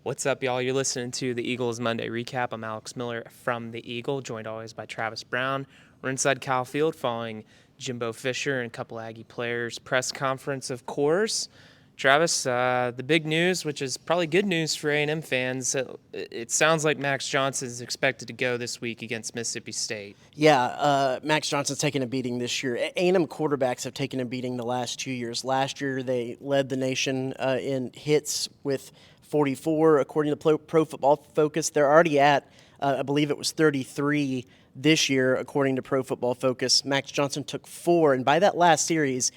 What's up, y'all? You're listening to the Eagles Monday Recap. I'm Alex Miller from the Eagle, joined always by Travis Brown. We're inside Kyle Field following Jimbo Fisher and a couple Aggie players press conference, of course. Travis, the big news, which is probably good news for A&M fans, it sounds like Max Johnson is expected to go this week against Mississippi State. Yeah, Max Johnson's taken a beating this year. A&M quarterbacks have taken a beating the last 2 years. Last year, they led the nation in hits with 44, according to Pro Football Focus. They're already at, I believe it was 33 this year, according to Pro Football Focus. Max Johnson took 4, and by that last series,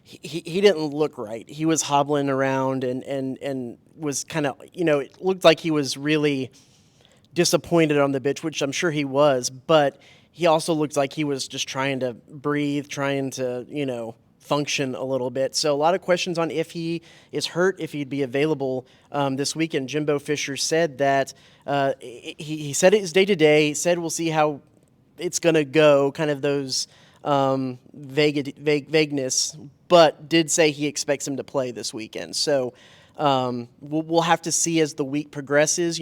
he didn't look right. He was hobbling around and was kind of, it looked like he was really disappointed on the pitch, which I'm sure he was, but he also looked like he was just trying to breathe, trying to, function a little bit. So a lot of questions on if he is hurt, if he'd be available this weekend. Jimbo Fisher said that he said it is day-to-day, said we'll see how it's going to go, kind of those vagueness, but did say he expects him to play this weekend. So we'll have to see as the week progresses.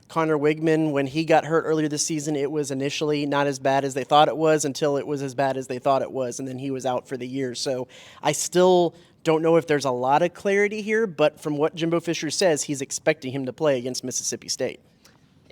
Connor Wigman, when he got hurt earlier this season, it was initially not as bad as they thought it was until it was as bad as they thought it was, and then he was out for the year. So I still don't know if there's a lot of clarity here, but from what Jimbo Fisher says, he's expecting him to play against Mississippi State.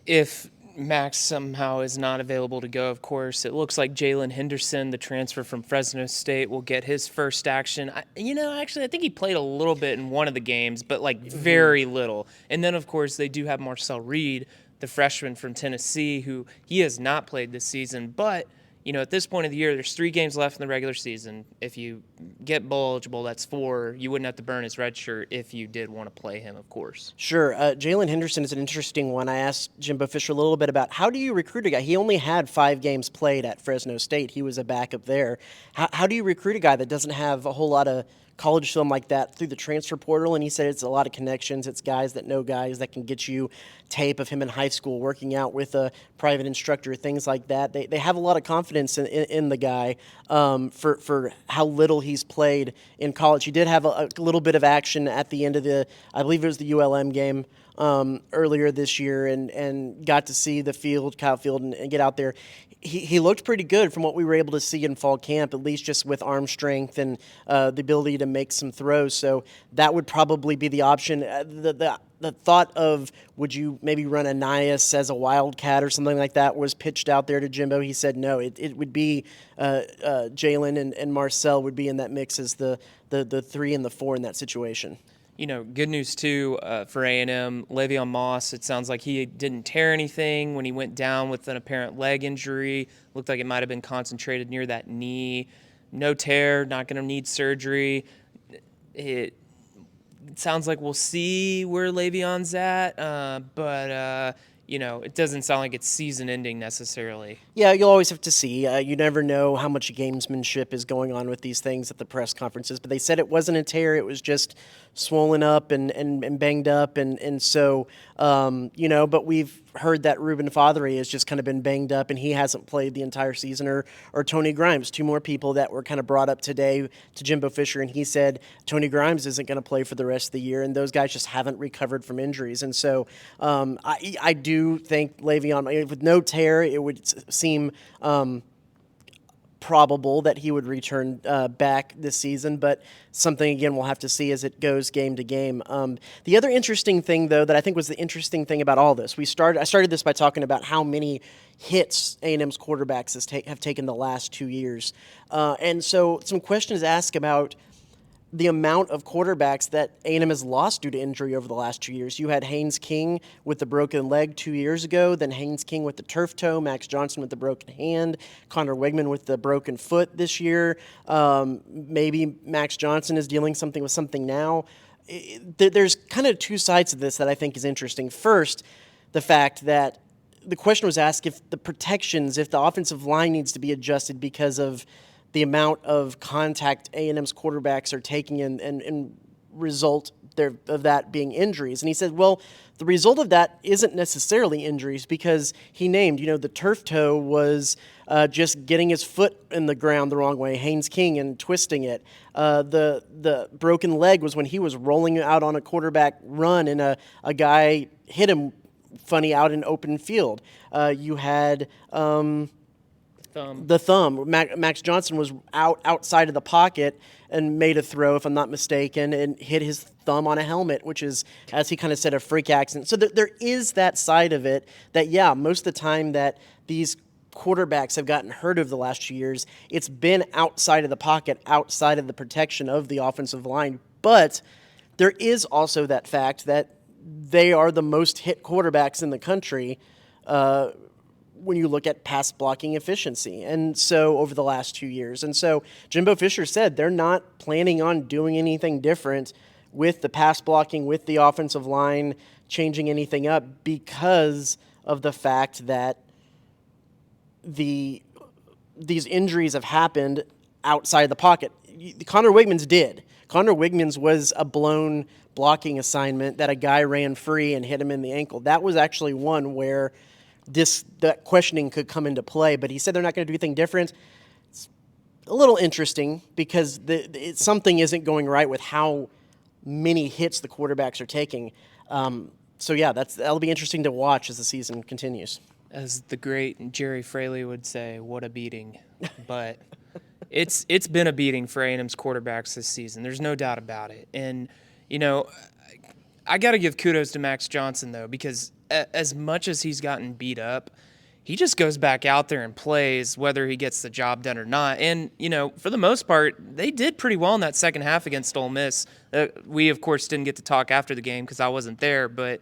If Max somehow is not available to go, of course, it looks like Jalen Henderson, the transfer from Fresno State, will get his first action. Actually, I think he played a little bit in one of the games, but very little. And then, of course, they do have Marcel Reed, the freshman from Tennessee, who he has not played this season, but at this point of the year, there's 3 games left in the regular season. If you get bowl eligible, that's 4. You wouldn't have to burn his red shirt if you did want to play him, of course. Sure. Jalen Henderson is an interesting one. I asked Jimbo Fisher a little bit about how do you recruit a guy? He only had 5 games played at Fresno State. He was a backup there. How do you recruit a guy that doesn't have a whole lot of college film like that through the transfer portal? And he said it's a lot of connections. It's guys that know guys that can get you tape of him in high school working out with a private instructor, things like that. They have a lot of confidence in the guy for how little he's played in college. He did have a little bit of action at the end of I believe it was the ULM game earlier this year, and got to see the field, Kyle Field, and get out there. He looked pretty good from what we were able to see in fall camp, at least just with arm strength and the ability to make some throws. So that would probably be the option. The thought of would you maybe run Anias as a wildcat or something like that was pitched out there to Jimbo. He said no. It would be Jalen and Marcel would be in that mix as the 3 and the 4 in that situation. Good news, too, for A&M. Le'Veon Moss, it sounds like he didn't tear anything when he went down with an apparent leg injury. Looked like it might have been concentrated near that knee. No tear, not going to need surgery. It sounds like we'll see where Le'Veon's at, but it doesn't sound like it's season-ending necessarily. Yeah, you'll always have to see. You never know how much gamesmanship is going on with these things at the press conferences. But they said it wasn't a tear; it was just swollen up and banged up, and so But we've heard that Ruben Fothery has just kind of been banged up, and he hasn't played the entire season, or Tony Grimes, 2 more people that were kind of brought up today to Jimbo Fisher, and he said Tony Grimes isn't going to play for the rest of the year, and those guys just haven't recovered from injuries, and so I do think Le'Veon, with no tear, it would seem probable that he would return back this season, but something, again, we'll have to see as it goes game to game. The other interesting thing, though, that I think was the interesting thing about all this, I started this by talking about how many hits A&M's quarterbacks have taken the last 2 years. And so some questions asked about the amount of quarterbacks that A&M has lost due to injury over the last 2 years. You had Haynes King with the broken leg 2 years ago, then Haynes King with the turf toe, Max Johnson with the broken hand, Connor Wigman with the broken foot this year. Maybe Max Johnson is dealing with something now. There's kind of 2 sides of this that I think is interesting. First, the fact that the question was asked if the offensive line needs to be adjusted because of the amount of contact A&M's quarterbacks are taking and result of that being injuries. And he said, well, the result of that isn't necessarily injuries, because he named, the turf toe was just getting his foot in the ground the wrong way, Haynes King, and twisting it. The broken leg was when he was rolling out on a quarterback run and a guy hit him funny out in open field. You had the thumb. Max Johnson was outside of the pocket and made a throw, if I'm not mistaken, and hit his thumb on a helmet, which is, as he kind of said, a freak accident. So there is that side of it that, yeah, most of the time that these quarterbacks have gotten hurt over the last 2 years, it's been outside of the pocket, outside of the protection of the offensive line. But there is also that fact that they are the most hit quarterbacks in the country when you look at pass blocking efficiency. And so over the last 2 years. And so Jimbo Fisher said they're not planning on doing anything different with the pass blocking, with the offensive line, changing anything up, because of the fact that these injuries have happened outside the pocket. Connor Wigman's did. Connor Wigman's was a blown blocking assignment that a guy ran free and hit him in the ankle. That was actually one where that questioning could come into play, but he said they're not going to do anything different. It's a little interesting because something isn't going right with how many hits the quarterbacks are taking. So yeah, that'll be interesting to watch as the season continues. As the great Jerry Fraley would say, what a beating. But it's been a beating for A&M's quarterbacks this season. There's no doubt about it. And, I got to give kudos to Max Johnson, though, because as much as he's gotten beat up, he just goes back out there and plays whether he gets the job done or not. And, for the most part, they did pretty well in that second half against Ole Miss. We, of course, didn't get to talk after the game because I wasn't there. But,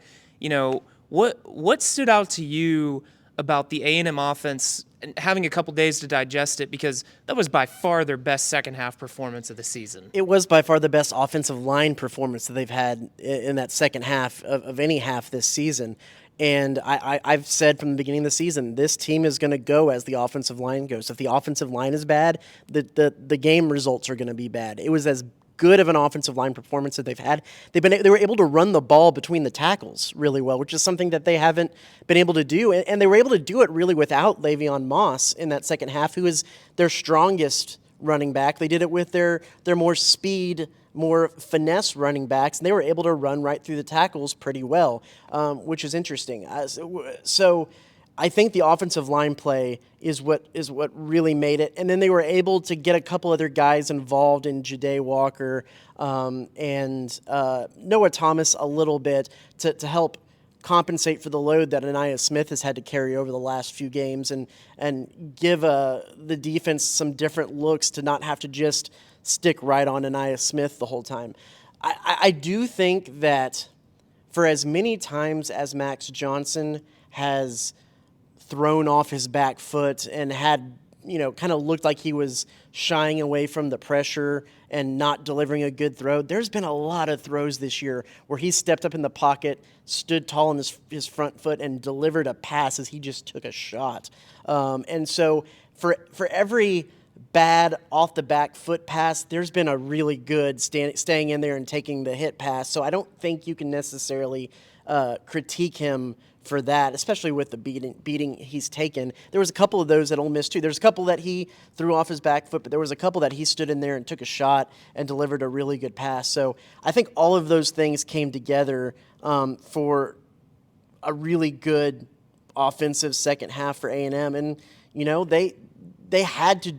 what stood out to you about the A&M offense and having a couple days to digest it, because that was by far their best second half performance of the season? It was by far the best offensive line performance that they've had in that second half of any half this season. And I've said from the beginning of the season, this team is going to go as the offensive line goes. If the offensive line is bad, the game results are going to be bad. It was as good of an offensive line performance that they've had. They were able to run the ball between the tackles really well, which is something that they haven't been able to do. And they were able to do it really without Le'Veon Moss in that second half, who is their strongest running back. They did it with their more speed, more finesse running backs, and they were able to run right through the tackles pretty well, which is interesting. So I think the offensive line play is what really made it. And then they were able to get a couple other guys involved in Ja'Day Walker and Noah Thomas a little bit to help compensate for the load that Anaya Smith has had to carry over the last few games and give the defense some different looks to not have to just stick right on Anaya Smith the whole time. I do think that for as many times as Max Johnson has thrown off his back foot and had, kind of looked like he was shying away from the pressure and not delivering a good throw, there's been a lot of throws this year where he stepped up in the pocket, stood tall on his front foot, and delivered a pass as he just took a shot. And so for every bad off the back foot pass, there's been a really good staying in there and taking the hit pass. So I don't think you can necessarily critique him for that, especially with the beating he's taken. There was a couple of those at Ole Miss too. There's a couple that he threw off his back foot, but there was a couple that he stood in there and took a shot and delivered a really good pass. So I think all of those things came together for a really good offensive second half for A&M. And they had to.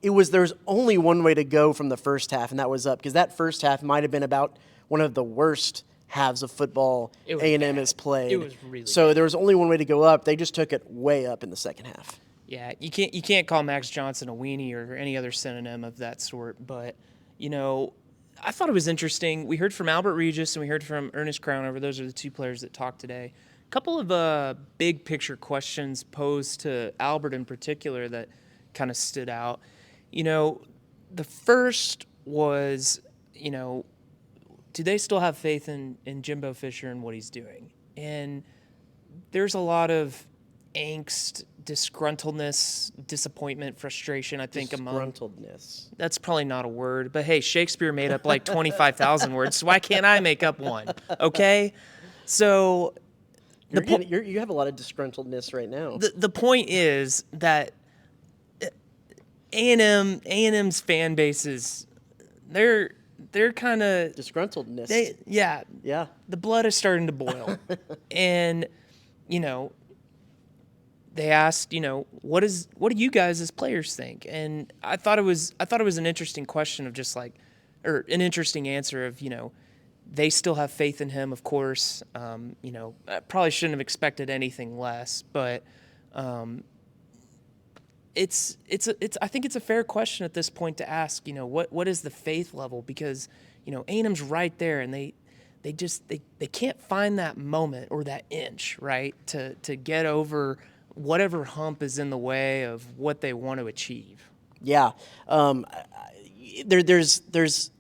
There's only one way to go from the first half, and that was up, because that first half might have been about one of the worst halves of football A&M has played. It was really so bad. there was only one way to go up. They just took it way up in the second half. Yeah, you can't call Max Johnson a weenie or any other synonym of that sort. But I thought it was interesting. We heard from Albert Regis and we heard from Ernest Crownover. Those are the two players that talked today. A couple of big picture questions posed to Albert in particular that kind of stood out. The first was, do they still have faith in Jimbo Fisher and what he's doing? And there's a lot of angst disgruntledness, disappointment, frustration, I think, among. Disgruntledness. That's probably not a word, but hey, Shakespeare made up like 25,000 words, so why can't I make up one? Okay? So You have a lot of disgruntledness right now. the point is that A&M's fan bases, they're kind of Disgruntledness. yeah, Yeah. the blood is starting to boil. And they asked, what do you guys as players think? And I thought it was an interesting question of just like, or an interesting answer of, they still have faith in him, of course. I probably shouldn't have expected anything less, but it's I think it's a fair question at this point to ask, what is the faith level? Because, A&M's right there, and they can't find that moment or that inch, right, to get over whatever hump is in the way of what they want to achieve. Yeah. There's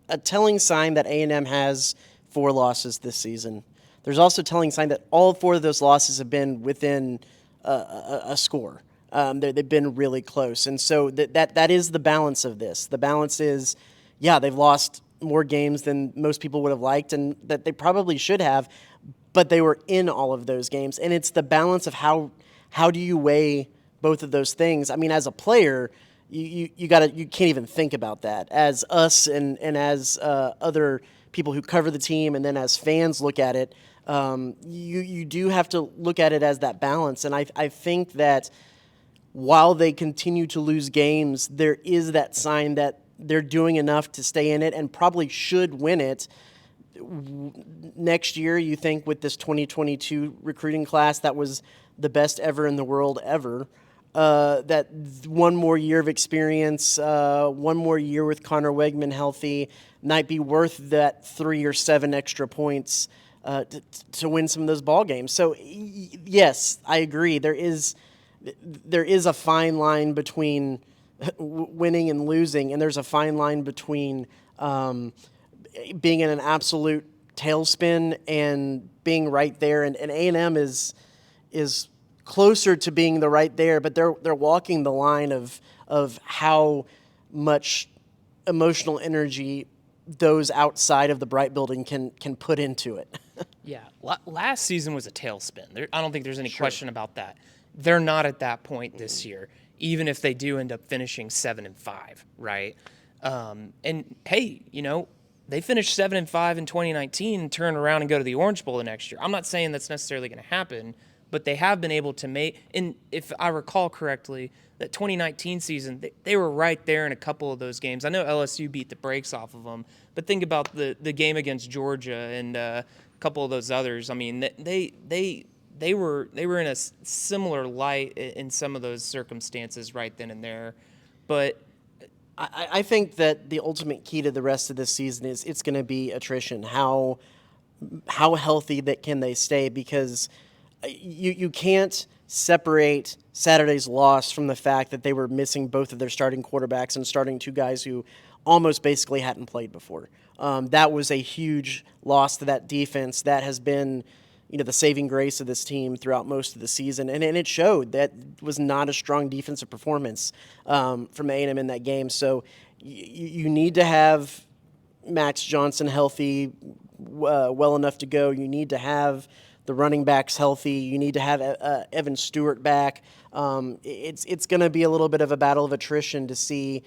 a telling sign that A&M has 4 losses this season. There's also a telling sign that all 4 of those losses have been within a score. They've been really close. And so that is the balance of this. The balance is, yeah, they've lost more games than most people would have liked and that they probably should have, but they were in all of those games. And it's the balance of how do you weigh both of those things? I mean, as a player, you can't even think about that. As us and as other people who cover the team, and then as fans look at it, you do have to look at it as that balance. And I think that while they continue to lose games, there is that sign that they're doing enough to stay in it and probably should win it. Next year, you think with this 2022 recruiting class that was the best ever in the world ever, that one more year of experience, one more year with Connor Wegman healthy might be worth that 3 or 7 extra points to win some of those ball games. So yes, I agree. There is a fine line between winning and losing, and there's a fine line between being in an absolute tailspin and being right there. And A&M is closer to being the right there, but they're walking the line of how much emotional energy those outside of the Bright Building can put into it. Yeah, last season was a tailspin. I don't think there's any question about that. They're not at that point this year, even if they do end up finishing 7-5, right? And hey, they finished 7-5 in 2019 and turn around and go to the Orange Bowl the next year. I'm not saying that's necessarily going to happen, but they have been able to make, and if I recall correctly, that 2019 season, they were right there in a couple of those games. I know LSU beat the brakes off of them, but think about the game against Georgia and a couple of those others. I mean, they were in a similar light in some of those circumstances right then and there. But I think that the ultimate key to the rest of this season is it's going to be attrition. How healthy that can they stay? Because you can't separate Saturday's loss from the fact that they were missing both of their starting quarterbacks and starting 2 guys who almost basically hadn't played before. That was a huge loss to that defense that has been, the saving grace of this team throughout most of the season. And it showed. That was not a strong defensive performance from A&M in that game. So you need to have Max Johnson healthy well enough to go. You need to have the running backs healthy. You need to have Evan Stewart back. It's going to be a little bit of a battle of attrition to see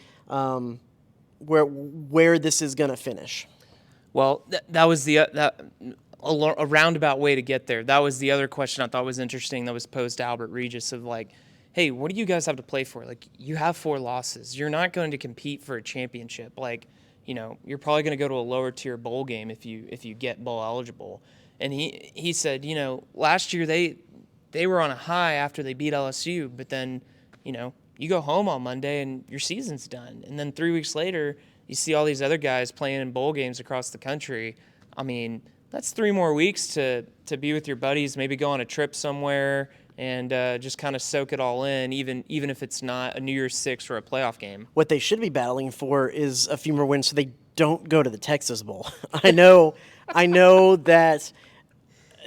where this is going to finish. Well, that was a roundabout way to get there. That was the other question I thought was interesting that was posed to Albert Regis of like, hey, what do you guys have to play for? Like, you have 4 losses. You're not going to compete for a championship. Like, you're probably going to go to a lower tier bowl game if you get bowl eligible. And he said, last year they were on a high after they beat LSU, but then, you go home on Monday and your season's done. And then 3 weeks later, you see all these other guys playing in bowl games across the country. I mean, that's 3 more weeks to be with your buddies, maybe go on a trip somewhere and just kind of soak it all in, even if it's not a New Year's Six or a playoff game. What they should be battling for is a few more wins so they don't go to the Texas Bowl. I know that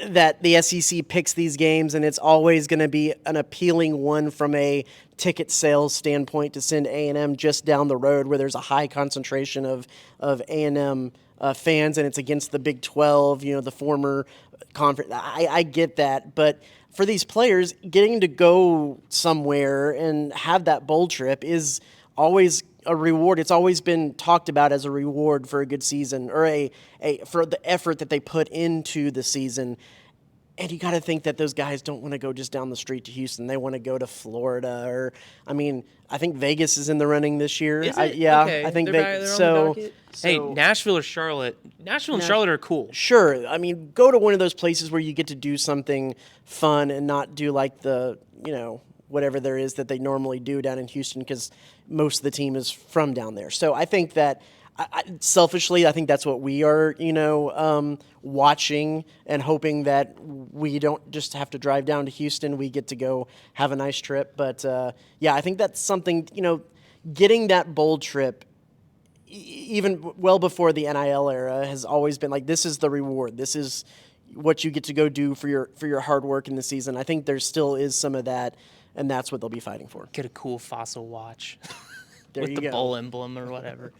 that the SEC picks these games, and it's always going to be an appealing one from a ticket sales standpoint to send A&M just down the road where there's a high concentration of A&M fans, and it's against the Big 12, the former conference. I get that, but for these players, getting to go somewhere and have that bowl trip is always a reward. It's always been talked about as a reward for a good season, or for the effort that they put into the season. And you got to think that those guys don't want to go just down the street to Houston. They want to go to Florida, or I think Vegas is in the running this year. Is it? Yeah, Okay. I think they're on the docket? Hey, so Nashville or Charlotte? Nashville and Charlotte are cool. sure. Go to one of those places where you get to do something fun and not do like the whatever there is that they normally do down in Houston, because most of the team is from down there. So I think that, selfishly, I think that's what we are, watching and hoping that we don't just have to drive down to Houston. We get to go have a nice trip. But yeah, I think that's something, getting that bowl trip, even well before the NIL era, has always been like, this is the reward. This is what you get to go do for your hard work in the season. I think there still is some of that, and that's what they'll be fighting for. Get a cool fossil watch There with you the go. bowl emblem or whatever.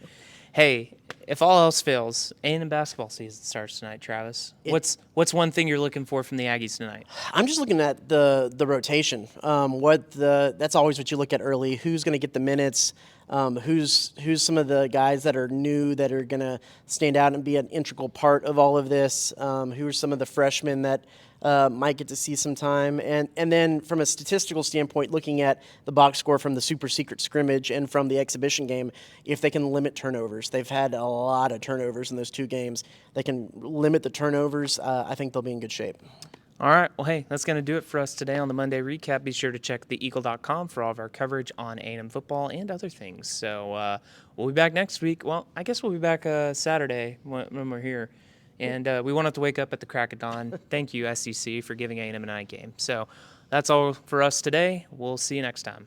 Hey, if all else fails, A&M basketball season starts tonight, Travis. What's one thing you're looking for from the Aggies tonight? I'm just looking at the rotation. That's always what you look at early. Who's going to get the minutes? Who's some of the guys that are new that are going to stand out and be an integral part of all of this? Who are some of the freshmen that might get to see some time? And then from a statistical standpoint, looking at the box score from the super secret scrimmage and from the exhibition game, if they can limit turnovers. They've had a lot of turnovers in those two games. They can limit the turnovers. I think they'll be in good shape. All right. Well, hey, that's going to do it for us today on the Monday Recap. Be sure to check theeagle.com for all of our coverage on A&M football and other things. So we'll be back next week. Well, I guess we'll be back Saturday when we're here. And we won't have to wake up at the crack of dawn. Thank you, SEC, for giving A&M a night game. So that's all for us today. We'll see you next time.